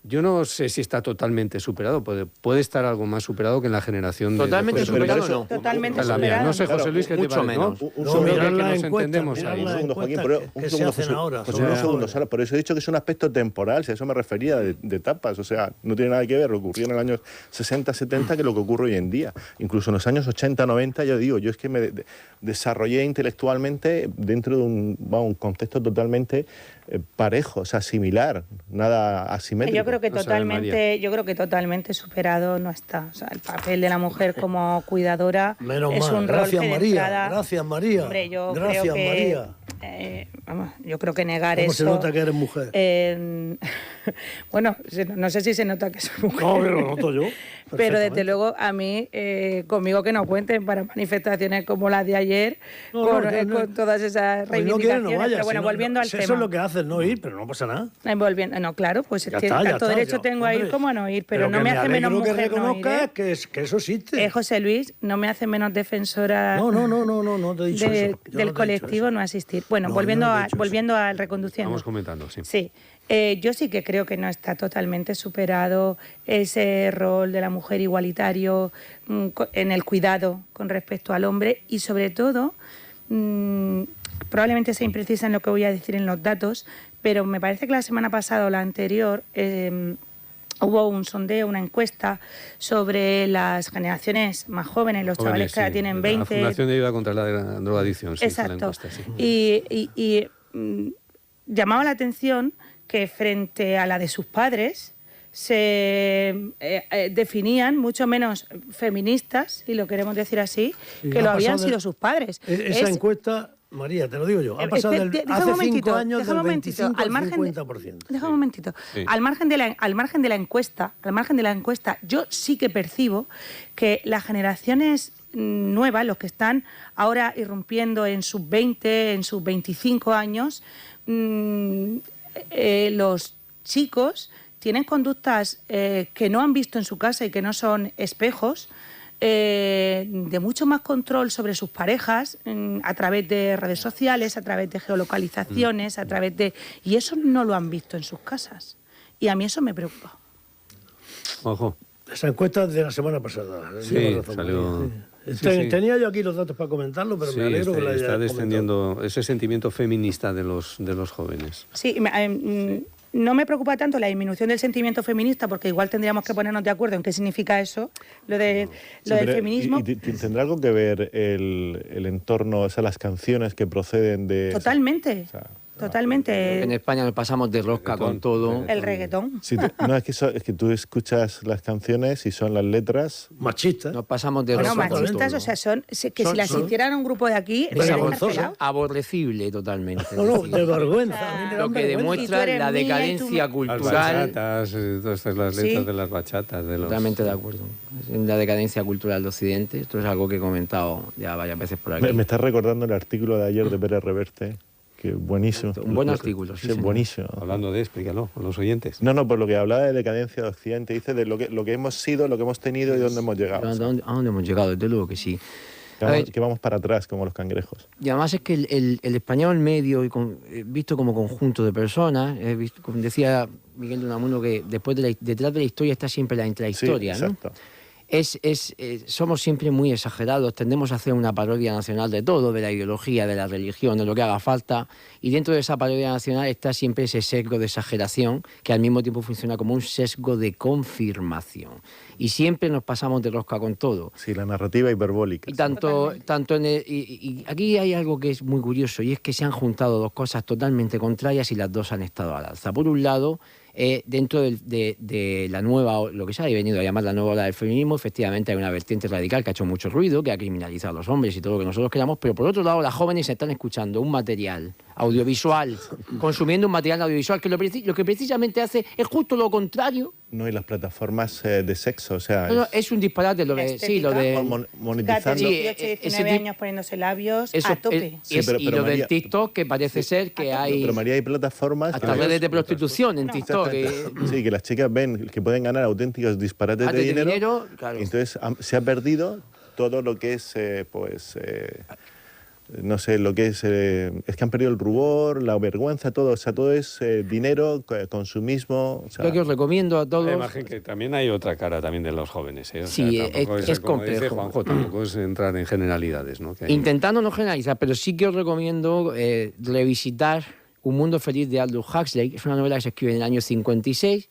Yo no sé si está totalmente superado, puede estar algo más superado que en la generación
totalmente
de
superado, no.
Totalmente
superado.
Superado.
No sé, José Luis, ¿qué te parece?
menos.
¿No?
Un segundo, Sara, por eso he dicho que es un aspecto temporal, si a eso me refería, de etapas, o sea, no tiene nada que ver lo que ocurrió en el año 60, 70 que lo que ocurre hoy en día. Incluso en los años 80, 90, yo es que me desarrollé intelectualmente dentro de un contexto totalmente parejo, o sea, similar, nada asimétrico.
Yo creo que totalmente superado no está. O sea, el papel de la mujer como cuidadora
Menos
es
mal.
un rol
Gracias,
que de
María.
entrada-
Gracias, María.
Hombre, yo
Gracias,
creo que,
María.
vamos, yo creo que negar
¿Cómo
eso...
se nota que eres mujer?
Bueno, no sé si se nota que soy mujer.
No, pero lo noto yo.
Pero desde
perfectamente.
luego a mí, conmigo que no cuenten para manifestaciones como las de ayer, con todas esas
Pues no quiere,
reivindicaciones.
no vaya.
Pero bueno,
Si no-
volviendo al
eso
tema.
es lo que hacen, no ir, pero no pasa nada.
No, claro, pues
Ya
que
está, ya
tanto
está,
derecho
yo,
tengo a ir
hombre.
como a no ir, pero no
que
me hace menos
alegro
mujer
que
no ir,
reconozcas
¿eh?
que eso existe.
José Luis, no me hace menos defensora
No te he dicho eso. Yo no te
del
he dicho
colectivo
eso.
no asistir. Bueno,
No,
volviendo,
yo no te he dicho eso.
volviendo al reconduciendo.
Vamos comentando, sí.
Sí, yo sí que creo que no está totalmente superado ese rol de la mujer igualitario en el cuidado con respecto al hombre y sobre todo, probablemente sea imprecisa en lo que voy a decir en los datos, pero me parece que la semana pasada o la anterior hubo un sondeo, una encuesta sobre las generaciones más jóvenes, los chavales que ahora tienen 20...
La Fundación de Ayuda contra la Drogadicción. Sí,
Exacto.
hizo la encuesta, sí.
Y llamaba la atención que frente a la de sus padres se definían mucho menos feministas, si lo queremos decir así,
Sí,
que
ha
lo habían
pasado
sido sus padres.
Esa encuesta, María, te lo digo yo, ha pasado
Deja
hace
un momentito,
5 años
deja
del
un momentito,
25
al
al
margen de-
50%.
Deja un momentito.
Sí.
Al margen de la encuesta, yo sí que percibo que las generaciones nuevas, los que están ahora irrumpiendo en sus 20, en sus 25 años, los chicos tienen conductas que no han visto en su casa y que no son espejos, de mucho más control sobre sus parejas a través de redes sociales, a través de geolocalizaciones, a través de... Y eso no lo han visto en sus casas. Y a mí eso me preocupa.
Ojo.
Esa encuesta es de la semana pasada.
Sí,
Llevas razón,
salió-
María, sí.
sí, sí.
Tenía yo aquí los datos para comentarlo, pero
Sí,
me alegro que lo hayas
está
comentado.
descendiendo ese sentimiento feminista de los jóvenes.
Sí, no me preocupa tanto la disminución del sentimiento feminista, porque igual tendríamos que ponernos de acuerdo en qué significa eso, lo del feminismo.
¿Y tendrá algo que ver el entorno, o sea, las canciones que proceden de...
Totalmente,
O sea,
totalmente.
En España nos pasamos de rosca con todo.
El reggaetón.
No, es que tú escuchas las canciones y son las letras...
Machista.
Nos pasamos de
Bueno,
rosca con
machistas,
todo.
o sea, que si las hicieran un grupo de aquí,
Vergonzoso.
estarían encarcelados.
Aborrecible totalmente.
No, no,
es decir,
de vergüenza. A mí me dan
lo que
vergüenza.
Y tú
demuestra
eres
la
mía y tú
decadencia
Las
cultural.
bachatas, todas las letras
Sí.
de las bachatas. De los...
Totalmente de acuerdo. En la decadencia cultural de Occidente. Esto es algo que he comentado ya varias veces por aquí.
Me estás recordando el artículo de ayer de Pérez Reverte, que buenísimo.
Un buen artículo, sí, señor.
buenísimo.
Hablando de, explícalo a los oyentes.
No, por lo que hablaba de decadencia de Occidente, dice de lo que hemos sido, lo que hemos tenido y dónde hemos llegado.
¿A
O sea,
dónde hemos llegado? Desde luego que sí. A ver,
que vamos para atrás como los cangrejos.
y además es que el español medio, visto como conjunto de personas, como decía Miguel de Unamuno, que detrás de la historia está siempre la intrahistoria,
Sí,
¿no?
exacto.
Somos siempre muy exagerados, tendemos a hacer una parodia nacional de todo, de la ideología, de la religión, de lo que haga falta, y dentro de esa parodia nacional está siempre ese sesgo de exageración que al mismo tiempo funciona como un sesgo de confirmación. Y siempre nos pasamos de rosca con todo.
Sí, la narrativa hiperbólica.
Y tanto y aquí hay algo que es muy curioso, y es que se han juntado dos cosas totalmente contrarias y las dos han estado al alza. Por un lado, dentro de la nueva, lo que se ha venido a llamar la nueva ola del feminismo, efectivamente hay una vertiente radical que ha hecho mucho ruido, que ha criminalizado a los hombres y todo lo que nosotros queramos, pero por otro lado las jóvenes están escuchando un material audiovisual, consumiendo un material audiovisual que lo que precisamente hace es justo lo contrario.
No, y las plataformas de sexo, o sea...
No, es un disparate lo
La
de... Sí, lo de...
monetizando...
Sí,
18, 19
ese
años poniéndose labios
Eso,
a tope.
Sí, pero
y lo
María-
del TikTok, que parece ser que hay
Pero María, hay plataformas...
hasta
que-
redes de prostitución en TikTok.
Sí, que las chicas ven que pueden ganar auténticos disparates de dinero.
claro.
Y entonces se ha perdido todo lo que es, no sé, lo que es que han perdido el rubor, la vergüenza, todo. O sea, todo es dinero, consumismo. O sea,
Lo que os recomiendo a todos...
La imagen que también hay otra cara también de los jóvenes. O
Sí,
sea, tampoco
es
como dice
complejo.
Juanjo, tampoco es entrar en generalidades, ¿no? Que hay-
Intentando no generalizar, pero sí que os recomiendo revisitar Un mundo feliz de Aldous Huxley. Es una novela que se escribe en el año 56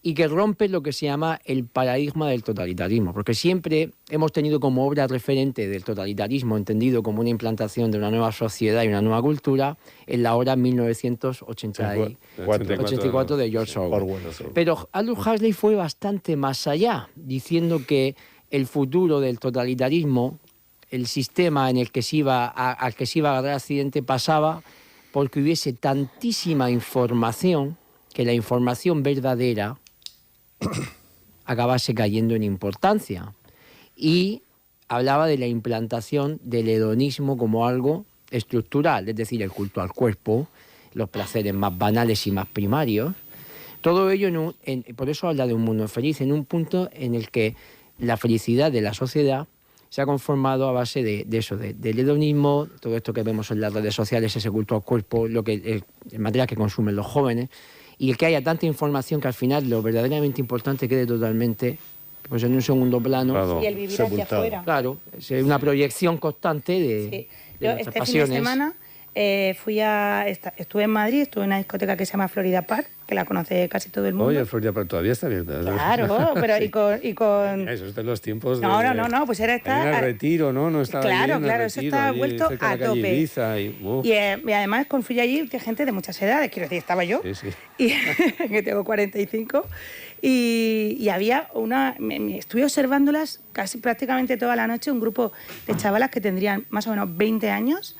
y que rompe lo que se llama el paradigma del totalitarismo, porque siempre hemos tenido como obra referente del totalitarismo, entendido como una implantación de una nueva sociedad y una nueva cultura, en la obra 1984 de George Orwell. Pero Aldous Huxley fue bastante más allá, diciendo que el futuro del totalitarismo, el sistema en el que al que se iba a agarrar accidente, pasaba porque hubiese tantísima información que la información verdadera acabase cayendo en importancia. Y hablaba de la implantación del hedonismo como algo estructural, es decir, el culto al cuerpo, los placeres más banales y más primarios. Todo ello, por eso habla de un mundo feliz, en un punto en el que la felicidad de la sociedad se ha conformado a base de eso, del hedonismo, todo esto que vemos en las redes sociales, ese culto al cuerpo, el material que consumen los jóvenes, y el que haya tanta información que al final lo verdaderamente importante quede totalmente pues en un segundo plano.
Claro.
Y el vivir
Sepultado.
hacia afuera.
Claro, es una proyección constante de,
Sí.
de
Yo
nuestras
este
pasiones.
fin de semana estuve en Madrid, estuve en una discoteca que se llama Florida Park, que la conoce casi todo el mundo.
Oye, Florida Park todavía está abierta.
Claro, pero y con
Eso es de los tiempos de...
No, pues era
Ahí en el
estar...
Retiro, ¿no? No estaba
Claro,
allí en el
claro, eso
Retiro,
está
allí
vuelto
cerca de
a
la calle
tope.
Ibiza y
además confluye allí gente de muchas edades, quiero decir, estaba yo,
Sí, sí.
y que tengo 45, y había estuve observándolas casi prácticamente toda la noche, un grupo de chavalas que tendrían más o menos 20 años,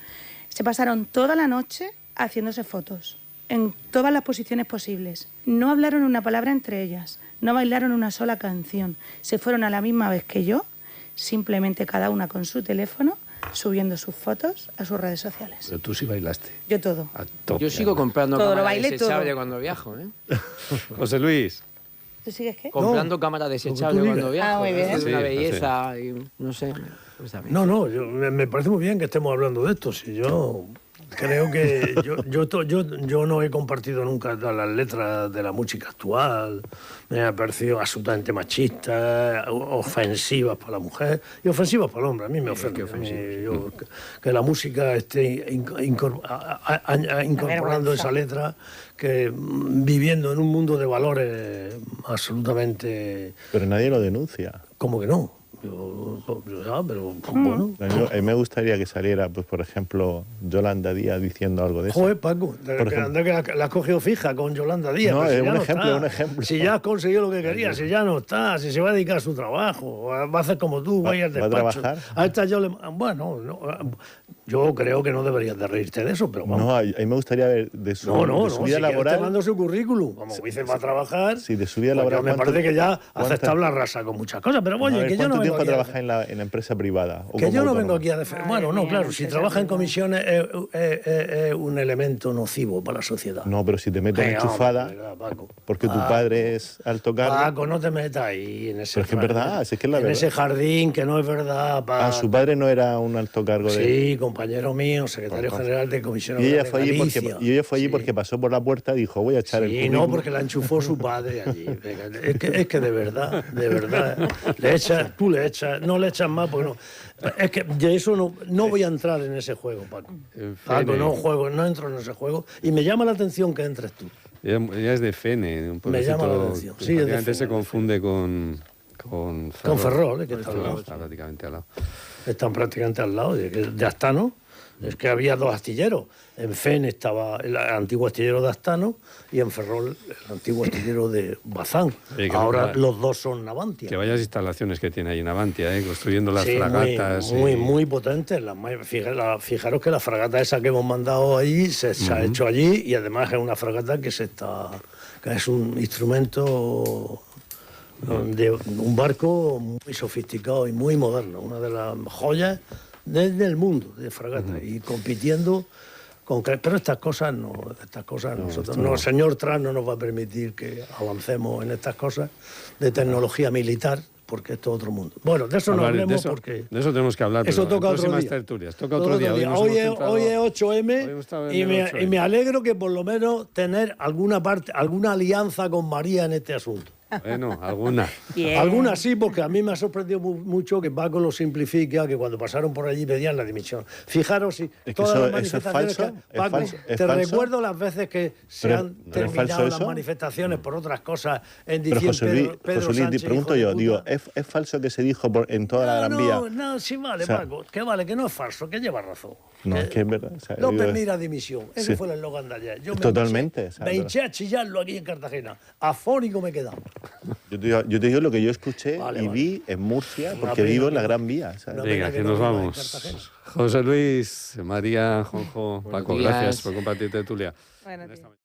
se pasaron toda la noche haciéndose fotos, en todas las posiciones posibles. No hablaron una palabra entre ellas, no bailaron una sola canción, se fueron a la misma vez que yo, simplemente cada una con su teléfono, subiendo sus fotos a sus redes sociales.
Pero tú sí bailaste.
Yo todo.
A tope,
Yo sigo
además.
comprando
Todo, lo
cámara
bailé
desechable
todo.
cuando viajo, ¿eh?
José Luis.
¿Tú sigues qué?
Comprando cámara desechable
digas.
cuando viajo.
Ah, muy bien.
Es una
Sí,
belleza, y, no sé. Pues también.
No, me parece muy bien que estemos hablando de esto. Si yo creo que yo no he compartido nunca las letras de la música actual. Me ha parecido absolutamente machista, ofensivas para la mujer y ofensivas para el hombre. A mí me ofende. Que la música esté incorporando esa letra, que viviendo en un mundo de valores absolutamente...
Pero nadie lo denuncia.
¿Cómo que no? Pero bueno.
A mí me gustaría que saliera, pues por ejemplo, Yolanda Díaz diciendo algo de eso.
Joder, Paco, anda que la has cogido fija con Yolanda Díaz.
No,
pero si
es
ya
un
no
ejemplo,
está.
un ejemplo.
Si ya has conseguido lo que quería, si ya no está, si se va a dedicar a su trabajo, va a hacer como tú, vaya al
¿Va a
despacho.
trabajar?
A esta bueno, yo creo que no deberías de reírte de eso, pero vamos.
No, a mí me gustaría ver de su,
No,
de su
si
vida
quieres
laboral.
te mando su currículum. Como dices, va a trabajar.
Sí, de su vida
pues
laboral.
me parece que ya
cuánto-
haces tabla rasa con muchas cosas, pero
A
oye,
ver,
que yo no
¿cuánto
vengo
tiempo
aquí a
trabaja en la empresa privada? O
que
como
yo no
autónomo?
vengo aquí a defender. Bueno, no,
mía,
claro,
no
si
sé,
trabaja en
esa
comisiones es un elemento nocivo para la sociedad.
No, pero si te meten
Venga,
enchufada,
hombre, verdad, Paco.
porque tu
Paco.
padre es alto cargo.
Paco, no te metas ahí en ese
Pero es que es verdad, es que es la
en
verdad.
ese jardín que no es verdad, Paco.
Su padre no era un alto cargo de...
Sí, compañero mío, secretario general de Comisión
Y ella
de
fue allí
Galicia.
Sí. porque pasó por la puerta y dijo, voy a echar el
Sí,
currículum.
no, porque la enchufó su padre allí. Venga, es que de verdad, tú le echas, no le echas más, porque no. Es que de eso no voy a entrar en ese juego, Paco. Paco, no entro en ese juego. Y me llama la atención que entres tú.
Ella es de Fene, un
Me llama la
pueblecito
atención.
que
Sí, es de
prácticamente se
Fene,
confunde con
Con Ferrol, que está al lado.
Está prácticamente al lado.
Están prácticamente al lado de Astano. Es que había dos astilleros. En Fen estaba el antiguo astillero de Astano y en Ferrol el antiguo astillero de Bazán.
Oye, que
Ahora
no-
los dos son Navantia.
Que vayas instalaciones que tiene ahí en Avantia, construyendo las
Sí,
fragatas.
muy potentes. Fijaros que la fragata esa que hemos mandado ahí se ha hecho allí y además es una fragata que es un instrumento de un barco muy sofisticado y muy moderno, una de las joyas del mundo de fragata y compitiendo pero estas cosas nosotros el señor Trump no nos va a permitir que avancemos en estas cosas de tecnología militar, porque esto es otro mundo. Bueno, de eso no
Hablar de
hablemos
eso,
porque
de eso tenemos que hablar.
eso
pero
toca
en
otro
próximas
día.
tertulias. Toca otro día. Hoy, nos
Hoy
hemos centrado-
es
hoy hemos
8M
estado en
y
el
me,
8M.
y me alegro que por lo menos tener alguna alianza con María en este asunto.
Bueno, alguna.
Bien.
Algunas sí, porque a mí me ha sorprendido mucho que Paco lo simplifica, que cuando pasaron por allí pedían la dimisión. Fijaros, si
que
todas
eso
las
es
manifestaciones
falso,
que, Paco,
es
te
falso.
recuerdo las veces que se
Pero,
han
¿no es
terminado
falso
las
eso?
manifestaciones por otras cosas en
Pero
diciembre.
José Luis, te pregunto yo, digo, ¿es falso que se dijo en toda la Gran Vía?
No, sí vale,
O sea,
Paco, que vale, que no es falso, que lleva razón.
No, es que es verdad. O sea,
López
digo,
mira dimisión, ese
sí.
fue el eslogan de ayer. Yo
Totalmente,
Me
o sea,
hinché a chillarlo aquí en Cartagena. Afónico me he quedado.
Yo te digo lo que yo escuché
Vale,
y
vale.
vi en Murcia,
Una
porque
pena
vivo en
que
la
no.
Gran Vía. ¿sabes?
Una
Venga,
pena
que
que
nos
no viva en
vamos.
Cartagena.
José Luis, María, Juanjo,
Buenos
Paco,
días.
gracias por compartir tertulia.
Bueno, tío.